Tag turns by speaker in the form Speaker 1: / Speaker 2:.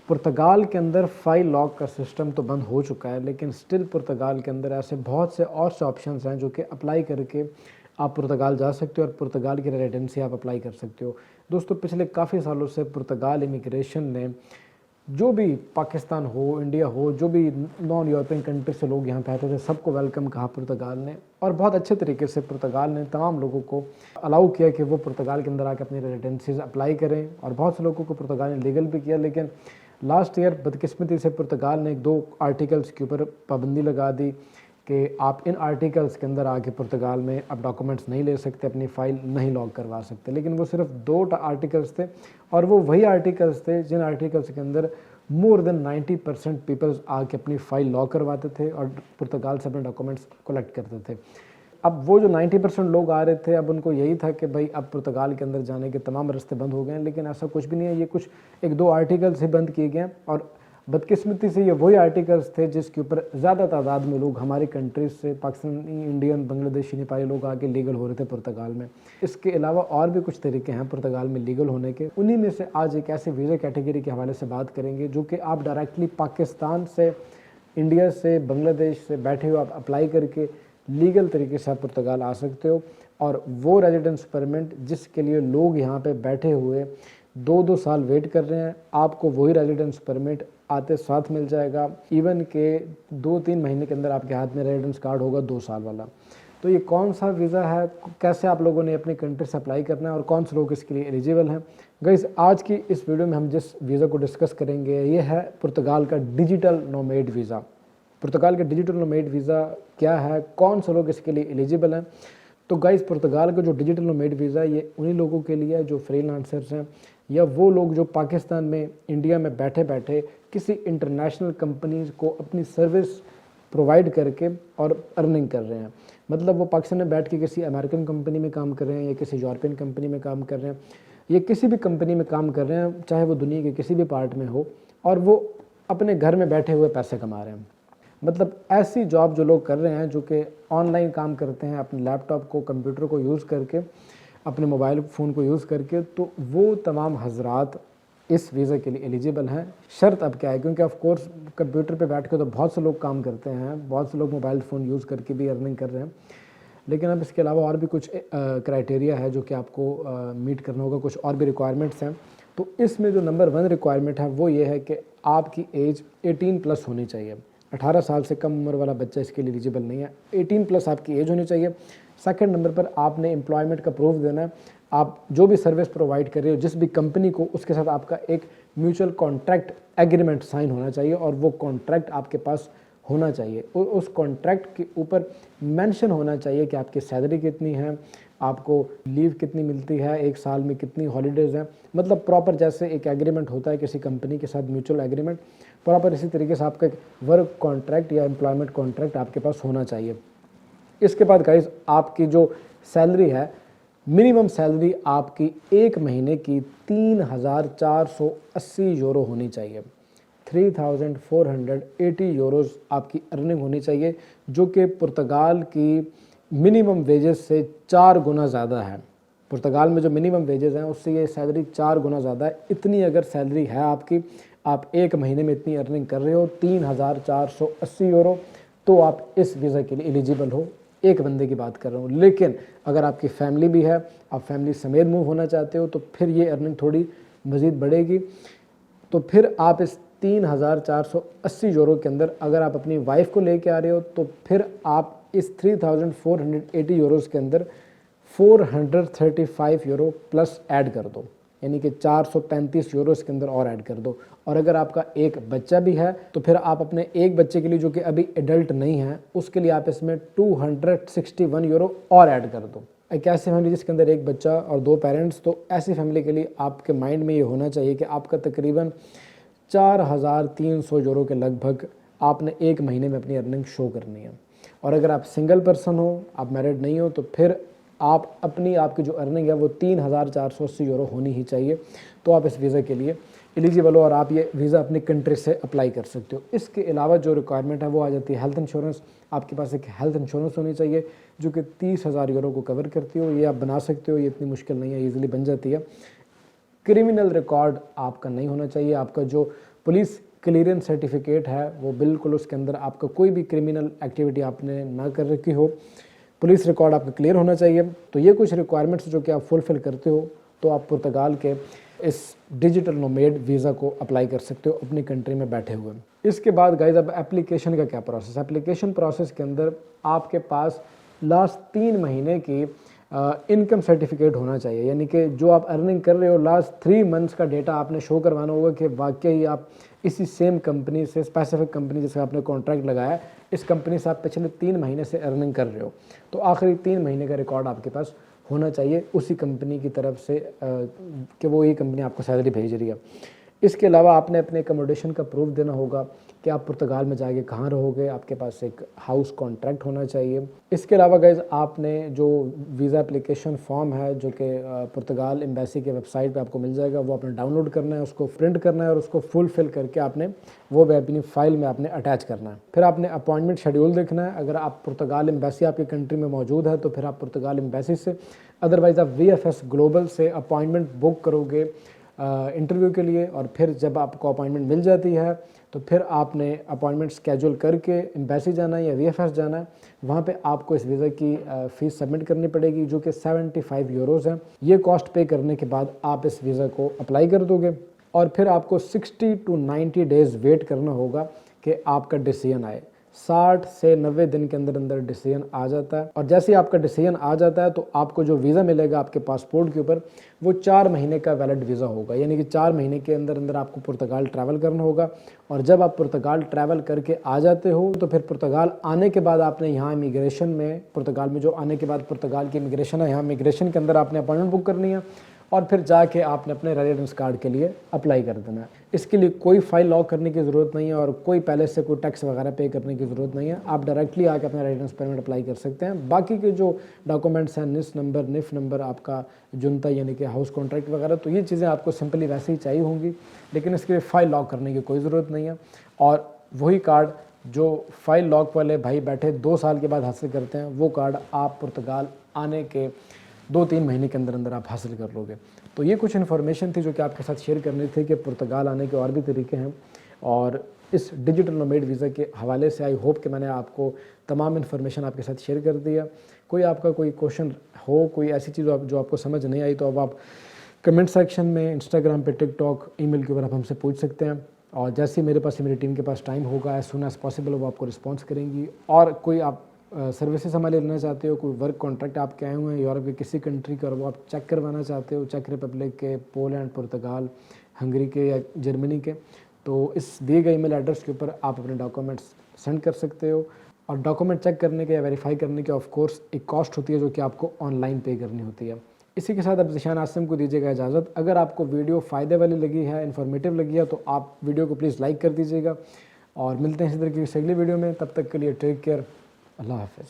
Speaker 1: पुर्तगाल के अंदर file lock का सिस्टम तो बंद हो चुका है, लेकिन स्टिल पुर्तगाल के अंदर ऐसे बहुत से और से ऑप्शंस हैं जो कि अप्लाई करके आप पुर्तगाल जा सकते हो और पुर्तगाल की रेजिडेंसी आप अप्लाई कर सकते हो। दोस्तों, पिछले काफ़ी सालों से पुर्तगाल इमिग्रेशन ने जो भी पाकिस्तान हो, इंडिया हो, जो भी नॉन यूरोपियन कंट्री से लोग यहाँ पे आते थे, सबको वेलकम कहा पुर्तगाल ने, और बहुत अच्छे तरीके से पुर्तगाल ने तमाम लोगों को अलाउ किया कि वो पुर्तगाल के अंदर आके अपनी रेजिडेंसीज अप्लाई करें, और बहुत से लोगों को पुर्तगाल ने लीगल भी किया। लेकिन लास्ट ईयर बदकिस्मती से पुर्तगाल ने 2 आर्टिकल्स के ऊपर पाबंदी लगा दी कि आप इन आर्टिकल्स के अंदर आके पुर्तगाल में अब डॉक्यूमेंट्स नहीं ले सकते, अपनी फ़ाइल नहीं लॉक करवा सकते। लेकिन वो सिर्फ 2 आर्टिकल्स थे, और वो वही आर्टिकल्स थे जिन आर्टिकल्स के अंदर मोर देन 90% पीपल्स आके अपनी फ़ाइल लॉक करवाते थे और पुर्तगाल से अपने डॉक्यूमेंट्स कलेक्ट करते थे। अब वो जो 90% लोग आ रहे थे, अब उनको यही था कि भाई अब पुर्तगाल के अंदर जाने के तमाम रास्ते बंद हो गए हैं, लेकिन ऐसा कुछ भी नहीं है। ये कुछ 1-2 आर्टिकल्स ही बंद किए गए हैं, और बदकिस्मती से ये वही आर्टिकल्स थे जिसके ऊपर ज़्यादा तादाद में लोग हमारी कंट्रीज से, पाकिस्तानी, इंडियन, बांग्लादेशी, नेपाली लोग आके लीगल हो रहे थे पुर्तगाल में। इसके अलावा और भी कुछ तरीके हैं पुर्तगाल में लीगल होने के। उन्हीं में से आज एक ऐसे वीज़ा कैटेगरी के हवाले से बात करेंगे जो कि आप डायरेक्टली पाकिस्तान से, इंडिया से, बांग्लादेश से बैठे हुए आप अप्लाई करके लीगल तरीके से आप पुर्तगाल आ सकते हो। और वो रेजिडेंस परमिट जिसके लिए लोग यहाँ पे बैठे हुए 2-2 साल वेट कर रहे हैं, आपको वही रेजिडेंस परमिट आते साथ मिल जाएगा। इवन के 2-3 महीने के अंदर आपके हाथ में रेजिडेंस कार्ड होगा 2 साल वाला। तो ये कौन सा वीज़ा है, कैसे आप लोगों ने अपनी कंट्री से अप्लाई करना है और कौन से लोग इसके लिए एलिजिबल हैं। गाइस, आज की इस वीडियो में हम जिस वीज़ा को डिस्कस करेंगे ये है पुर्तगाल का डिजिटल नोमैड वीज़ा। पुर्तगाल का डिजिटल नोमैड वीज़ा क्या है, कौन से लोग इसके लिए एलिजिबल हैं। तो गाइस, पुर्तगाल का जो डिजिटल नोमैड वीज़ा ये उन्हीं लोगों के लिए है जो फ्रीलांसर्स हैं, या वो लोग जो पाकिस्तान में, इंडिया में बैठे बैठे किसी इंटरनेशनल कंपनीज को अपनी सर्विस प्रोवाइड करके और अर्निंग कर रहे हैं। मतलब वो पाकिस्तान में बैठ के किसी अमेरिकन कंपनी में काम कर रहे हैं, या किसी यूरोपियन कंपनी में काम कर रहे हैं, या किसी भी कंपनी में काम कर रहे हैं, चाहे वो दुनिया के किसी भी पार्ट में हो, और वो अपने घर में बैठे हुए पैसे कमा रहे हैं। मतलब ऐसी जॉब जो लोग कर रहे हैं, जो कि ऑनलाइन काम करते हैं अपने लैपटॉप को, कंप्यूटर को यूज़ करके, अपने मोबाइल फ़ोन को यूज़ करके, तो वो तमाम हजरात इस वीज़ा के लिए एलिजिबल हैं। शर्त अब क्या है, क्योंकि ऑफ कोर्स कंप्यूटर पे बैठ के तो बहुत से लोग काम करते हैं, बहुत से लोग मोबाइल फ़ोन यूज़ करके भी अर्निंग कर रहे हैं, लेकिन अब इसके अलावा और भी कुछ क्राइटेरिया है जो कि आपको मीट करना होगा, कुछ और भी रिक्वायरमेंट्स हैं। तो इसमें जो नंबर 1 रिक्वायरमेंट है वो ये है कि आपकी एज 18+ होनी चाहिए। 18 साल से कम उम्र वाला बच्चा इसके लिए एलिजिबल नहीं है। 18+ आपकी एज होनी चाहिए। सेकंड नंबर पर आपने एम्प्लॉयमेंट का प्रूफ देना है। आप जो भी सर्विस प्रोवाइड कर रहे हो जिस भी कंपनी को, उसके साथ आपका एक म्यूचुअल कॉन्ट्रैक्ट एग्रीमेंट साइन होना चाहिए, और वो कॉन्ट्रैक्ट आपके पास होना चाहिए। और उस कॉन्ट्रैक्ट के ऊपर मेंशन होना चाहिए कि आपकी सैलरी कितनी है, आपको लीव कितनी मिलती है, 1 साल में कितनी हॉलीडेज़ हैं। मतलब प्रॉपर जैसे एक एग्रीमेंट होता है किसी कंपनी के साथ, म्यूचुअल एग्रीमेंट, प्रॉपर इसी तरीके से आपका एक वर्क कॉन्ट्रैक्ट या एम्प्लॉयमेंट कॉन्ट्रैक्ट आपके पास होना चाहिए। इसके बाद गाइस, आपकी जो सैलरी है, मिनिमम सैलरी आपकी 1 महीने की 3,480 यूरो होनी चाहिए। 3,480 यूरोज़ आपकी अर्निंग होनी चाहिए, जो कि पुर्तगाल की मिनिमम वेजेस से 4 गुना ज़्यादा है। पुर्तगाल में जो मिनिमम वेजेस हैं उससे ये सैलरी 4 गुना ज़्यादा है। इतनी अगर सैलरी है आपकी, आप 1 महीने में इतनी अर्निंग कर रहे हो, 3,480 यूरो, तो आप इस वीज़ा के लिए एलिजिबल हो। एक बंदे की बात कर रहा हूँ। लेकिन अगर आपकी फैमिली भी है, आप फैमिली समेत मूव होना चाहते हो, तो फिर ये अर्निंग थोड़ी मज़ीद बढ़ेगी। तो फिर आप इस 3,480 यूरो के अंदर अगर आप अपनी वाइफ को लेके आ रहे हो, तो फिर आप इस 3,480 यूरोज़ के अंदर 435 यूरो प्लस ऐड कर दो, यानी कि 435 यूरो इसके अंदर और ऐड कर दो। और अगर आपका एक बच्चा भी है, तो फिर आप अपने एक बच्चे के लिए जो कि अभी एडल्ट नहीं है, उसके लिए आप इसमें 261 यूरो और ऐड कर दो। एक ऐसी फैमिली जिसके अंदर एक बच्चा और 2 पेरेंट्स, तो ऐसी फैमिली के लिए आपके माइंड में ये होना चाहिए कि आपका तकरीबन 4,300 यूरो के लगभग आपने 1 महीने में अपनी अर्निंग शो करनी है। और अगर आप सिंगल पर्सन हो, आप मैरिड नहीं हो, तो फिर आप आपकी जो अर्निंग है वो 3,480 यूरो होनी ही चाहिए। तो आप इस वीज़ा के लिए एलिजिबल हो और आप ये वीज़ा अपनी कंट्री से अप्लाई कर सकते हो। इसके अलावा जो रिक्वायरमेंट है वो आ जाती है हेल्थ इंश्योरेंस। आपके पास एक हेल्थ इंश्योरेंस होनी चाहिए जो कि 30,000 यूरो को कवर करती हो। ये आप बना सकते हो, ये इतनी मुश्किल नहीं है, ईजिली बन जाती है। क्रिमिनल रिकॉर्ड आपका नहीं होना चाहिए। आपका जो पुलिस क्लियरेंस सर्टिफिकेट है वो बिल्कुल उसके अंदर आपका कोई भी क्रिमिनल एक्टिविटी आपने ना कर रखी हो, पुलिस रिकॉर्ड आपका क्लियर होना चाहिए। तो ये कुछ रिक्वायरमेंट्स जो कि आप फुलफ़िल करते हो तो आप पुर्तगाल के इस डिजिटल नोमेड वीज़ा को अप्लाई कर सकते हो अपनी कंट्री में बैठे हुए। इसके बाद गाइज अब एप्लीकेशन का क्या प्रोसेस, एप्लीकेशन प्रोसेस के अंदर आपके पास लास्ट 3 महीने की इनकम सर्टिफिकेट होना चाहिए, यानी कि जो आप अर्निंग कर रहे हो लास्ट 3 मंथ्स का डेटा आपने शो करवाना होगा कि वाकई आप इसी सेम कंपनी से, स्पेसिफिक कंपनी जिसका आपने कॉन्ट्रैक्ट लगाया, इस कंपनी से आप पिछले 3 महीने से अर्निंग कर रहे हो। तो आखिरी 3 महीने का रिकॉर्ड आपके पास होना चाहिए उसी कंपनी की तरफ से कि वो ये कंपनी आपको सैलरी भेज रही है। इसके अलावा आपने अपने एकोमोडेशन का प्रूफ देना होगा कि आप पुर्तगाल में जाके कहाँ रहोगे, आपके पास एक हाउस कॉन्ट्रैक्ट होना चाहिए। इसके अलावा गाइज आपने जो वीज़ा एप्लीकेशन फॉर्म है जो कि पुर्तगाल एम्बेसी के वेबसाइट पे आपको मिल जाएगा, वो आपने डाउनलोड करना है, उसको प्रिंट करना है और उसको फुलफिल करके आपने वो अपनी फ़ाइल में आपने अटैच करना है। फिर आपने अपॉइंटमेंट शेड्यूल देखना है। अगर आप पुर्तगाल एम्बेसी आपकी कंट्री में मौजूद है तो फिर आप पुर्तगाल एम्बेसी से, अदरवाइज़ आप VFS ग्लोबल से अपॉइंटमेंट बुक करोगे इंटरव्यू के लिए। और फिर जब आपको अपॉइंटमेंट मिल जाती है तो फिर आपने अपॉइंटमेंट स्केड्यूल करके एम्बेसी जाना है या VFS जाना है। वहाँ पे आपको इस वीज़ा की फ़ीस सबमिट करनी पड़ेगी जो कि 75 यूरोज़ है। ये कॉस्ट पे करने के बाद आप इस वीज़ा को अप्लाई कर दोगे और फिर आपको 60 to 90 डेज़ वेट करना होगा कि आपका डिसीजन आए। 60 से 90 दिन के अंदर अंदर डिसीजन आ जाता है और जैसे ही आपका डिसीजन आ जाता है तो आपको जो वीज़ा मिलेगा आपके पासपोर्ट के ऊपर वो 4 महीने का वैलिड वीज़ा होगा, यानी कि 4 महीने के अंदर अंदर आपको पुर्तगाल ट्रैवल करना होगा। और जब आप पुर्तगाल ट्रैवल करके आ जाते हो तो फिर पुर्तगाल आने के बाद आपने यहाँ इमिग्रेशन में, पुर्तगाल में जो आने के बाद पुर्तगाल की इमिग्रेशन है, यहाँ इमिग्रेशन के अंदर आपने अपॉइंटमेंट बुक करनी है और फिर जाके आपने अपने रेजिडेंस कार्ड के लिए अप्लाई कर देना है। इसके लिए कोई फाइल लॉक करने की ज़रूरत नहीं है और कोई पहले से कोई टैक्स वगैरह पे करने की ज़रूरत नहीं है। आप डायरेक्टली आके अपना रेजिडेंस परमिट अप्लाई कर सकते हैं। बाकी के जो डॉक्यूमेंट्स हैं, NIS नंबर, NIF नंबर, आपका जुनता यानी कि हाउस कॉन्ट्रैक्ट वगैरह, तो ये चीज़ें आपको सिंपली वैसे ही चाहिए होंगी, लेकिन इसके लिए फ़ाइल लॉक करने की कोई ज़रूरत नहीं है। और वही कार्ड जो फाइल लॉक वाले भाई बैठे 2 साल के बाद हासिल करते हैं, वो कार्ड आप पुर्तगाल आने के 2-3 महीने के अंदर अंदर आप हासिल कर लोगे। तो ये कुछ इन्फॉर्मेशन थी जो कि आपके साथ शेयर करनी थी कि पुर्तगाल आने के और भी तरीके हैं। और इस डिजिटल नोमेड वीज़ा के हवाले से आई होप कि मैंने आपको तमाम इन्फॉर्मेशन आपके साथ शेयर कर दिया। कोई आपका कोई क्वेश्चन हो, कोई ऐसी चीज़ जो आपको समझ नहीं आई, तो अब आप कमेंट सेक्शन में, इंस्टाग्राम पे, टिकटॉक, ईमेल के ऊपर आप हमसे पूछ सकते हैं। और जैसे ही मेरे पास, मेरी टीम के पास टाइम होगा, एज सून एज पॉसिबल वो आपको रिस्पॉन्स करेंगी। और कोई आप सर्विसेज हमारे लेना चाहते हो, कोई वर्क कॉन्ट्रैक्ट आपके आए हुए हैं यूरोप के किसी कंट्री का और वो आप चेक करवाना चाहते हो, चेक रिपब्लिक के, पोलैंड, पुर्तगाल, हंगरी के या जर्मनी के, तो इस दिए गए ईमेल एड्रेस के ऊपर आप अपने डॉक्यूमेंट्स सेंड कर सकते हो। और डॉक्यूमेंट चेक करने के या वेरीफाई करने के ऑफ कोर्स एक कॉस्ट होती है जो कि आपको ऑनलाइन पे करनी होती है। इसी के साथ अब ज़ीशान आसिम को दीजिएगा इजाज़त। अगर आपको वीडियो फ़ायदे वाली लगी है, इन्फॉर्मेटिव लगी है, तो आप वीडियो को प्लीज़ लाइक कर दीजिएगा। और मिलते हैं इसी तरह की अगली वीडियो में, तब तक के लिए टेक केयर, अल्लाह हाफ़िज़।